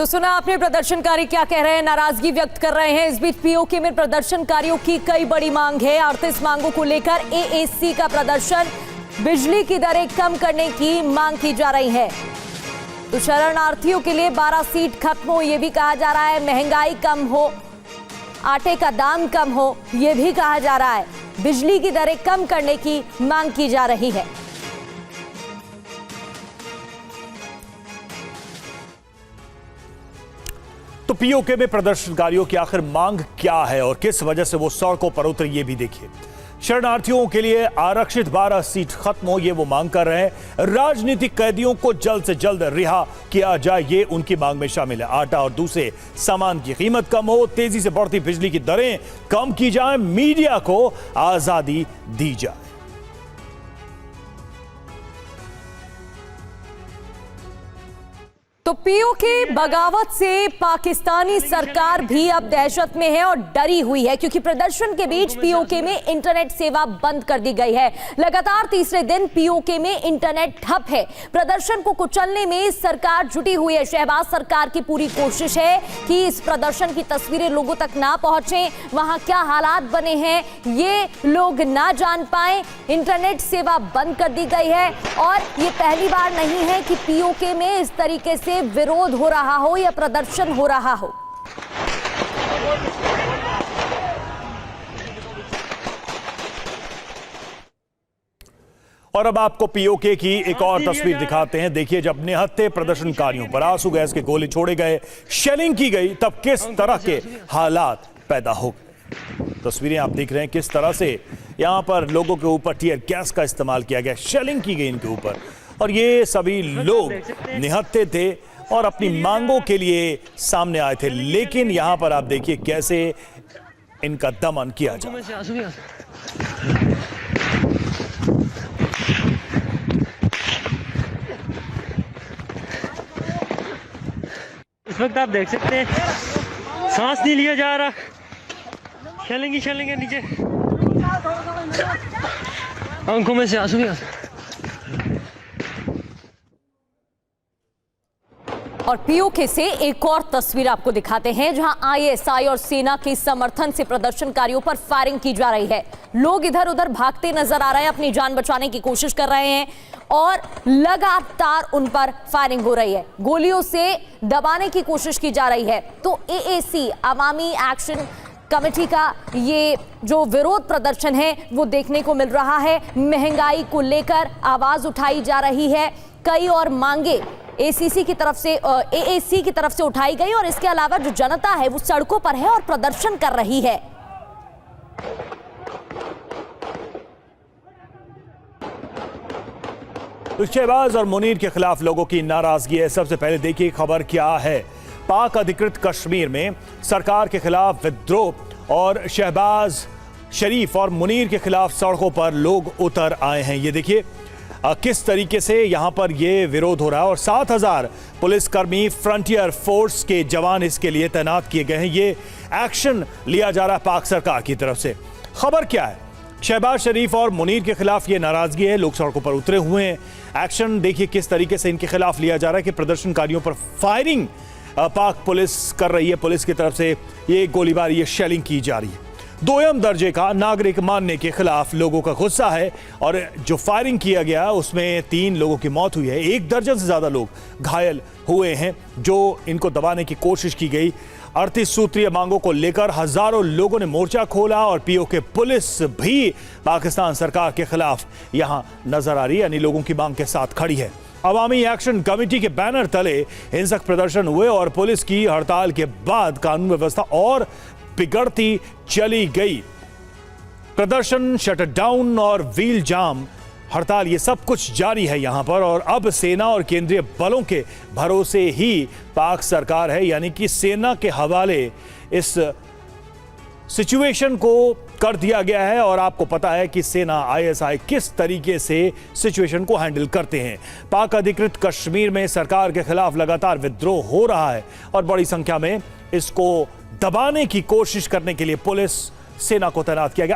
तो सुना आपने प्रदर्शनकारी क्या कह रहे हैं, नाराजगी व्यक्त कर रहे हैं। इस बीच पीओके में प्रदर्शनकारियों की कई बड़ी मांग है। 38 मांगों को लेकर एएसी का प्रदर्शन, बिजली की दरें कम करने की मांग की जा रही है। तो शरणार्थियों के लिए 12 सीट खत्म हो, यह भी कहा जा रहा है। महंगाई कम हो, आटे का दाम कम हो, यह भी कहा जा रहा है। बिजली की दरें कम करने की मांग की जा रही है। तो पीओके में प्रदर्शनकारियों की आखिर मांग क्या है और किस वजह से वो सड़कों पर उतरे, ये भी देखिए। शरणार्थियों के लिए आरक्षित 12 सीट खत्म हो, ये वो मांग कर रहे हैं। राजनीतिक कैदियों को जल्द से जल्द रिहा किया जाए, ये उनकी मांग में शामिल है। आटा और दूसरे सामान की कीमत कम हो, तेजी से बढ़ती बिजली की दरें कम की जाए, मीडिया को आजादी दी जाए। तो पीओके बगावत से पाकिस्तानी सरकार भी अब दहशत में है और डरी हुई है, क्योंकि प्रदर्शन के बीच पीओके में इंटरनेट सेवा बंद कर दी गई है। लगातार तीसरे दिन पीओके में इंटरनेट ठप है। प्रदर्शन को कुचलने में सरकार जुटी हुई है। शहबाज सरकार की पूरी कोशिश है कि इस प्रदर्शन की तस्वीरें लोगों तक ना पहुंचे, वहां क्या हालात बने हैं ये लोग ना जान पाए। इंटरनेट सेवा बंद कर दी गई है और ये पहली बार नहीं है कि पीओके में इस तरीके से विरोध हो रहा हो या प्रदर्शन हो रहा हो। और अब आपको पीओके की एक और तस्वीर दिखाते हैं। देखिए, जब निहत्थे प्रदर्शनकारियों पर आंसू गैस के गोले छोड़े गए, शेलिंग की गई, तब किस तरह के हालात पैदा हो गए। तस्वीरें आप देख रहे हैं किस तरह से यहां पर लोगों के ऊपर टीयर गैस का इस्तेमाल किया गया, शेलिंग की गई इनके ऊपर। और ये सभी लोग निहत्थे थे और अपनी मांगों के लिए सामने आए थे, लेकिन यहां पर आप देखिए कैसे इनका दमन किया जाए। इस वक्त आप देख सकते हैं सांस नहीं लिया जा रहा, शेलिंग है नीचे, आंखों में से आंसू भी आ रहे। और पीओके से एक और तस्वीर आपको दिखाते हैं, जहां आईएसआई और सेना के समर्थन से प्रदर्शनकारियों पर फायरिंग की जा रही है। लोग इधर उधर भागते नजर आ रहे हैं, अपनी जान बचाने की कोशिश कर रहे हैं और लगातार उन पर फायरिंग हो रही है। गोलियों से दबाने की कोशिश की जा रही है। तो एएसी अवामी एक्शन कमेटी का ये जो विरोध प्रदर्शन है वो देखने को मिल रहा है। महंगाई को लेकर आवाज उठाई जा रही है। कई और मांगे एसीसी की तरफ से, एएसी की तरफ से उठाई गई और इसके अलावा जो जनता है वो सड़कों पर है और प्रदर्शन कर रही है। तो शहबाज और मुनीर के खिलाफ लोगों की नाराजगी है। सबसे पहले देखिए खबर क्या है। पाक अधिकृत कश्मीर में सरकार के खिलाफ विद्रोह और शहबाज शरीफ और मुनीर के खिलाफ सड़कों पर लोग उतर आए हैं। ये देखिए किस तरीके से यहां पर यह विरोध हो रहा है और 7,000 पुलिसकर्मी, फ्रंटियर फोर्स के जवान इसके लिए तैनात किए गए हैं। ये एक्शन लिया जा रहा है पाक सरकार की तरफ से। खबर क्या है? शहबाज शरीफ और मुनीर के खिलाफ ये नाराजगी है, लोग सड़कों पर उतरे हुए हैं। एक्शन देखिए किस तरीके से इनके खिलाफ लिया जा रहा है कि प्रदर्शनकारियों पर फायरिंग पाक पुलिस कर रही है। पुलिस की तरफ से ये गोलीबारी, ये शेलिंग की जा रही है। दोयम दर्जे का नागरिक मानने के खिलाफ लोगों का गुस्सा है और जो फायरिंग किया गया उसमें 3 लोगों की मौत हुई है। 1 दर्जन से ज्यादा लोग घायल हुए हैं, जो इनको दबाने की कोशिश की गई। 38 सूत्रीय मांगों को लेकर हजारों लोगों ने मोर्चा खोला और पीओके पुलिस भी पाकिस्तान सरकार के खिलाफ यहां नजर आ रही है, यानी लोगों की मांग के साथ खड़ी है। अवामी एक्शन कमेटी के बैनर तले हिंसक प्रदर्शन हुए और पुलिस की हड़ताल के बाद कानून व्यवस्था और बिगड़ती चली गई। प्रदर्शन, शटडाउन और व्हील जाम, हड़ताल, ये सब कुछ जारी है यहां पर। और अब सेना और केंद्रीय बलों के भरोसे ही पाक सरकार है, यानी कि सेना के हवाले इस सिचुएशन को कर दिया गया है। और आपको पता है कि सेना, आईएसआई किस तरीके से सिचुएशन को हैंडल करते हैं। पाक अधिकृत कश्मीर में सरकार के खिलाफ लगातार विद्रोह हो रहा है और बड़ी संख्या में इसको दबाने की कोशिश करने के लिए पुलिस, सेना को तैनात किया गया।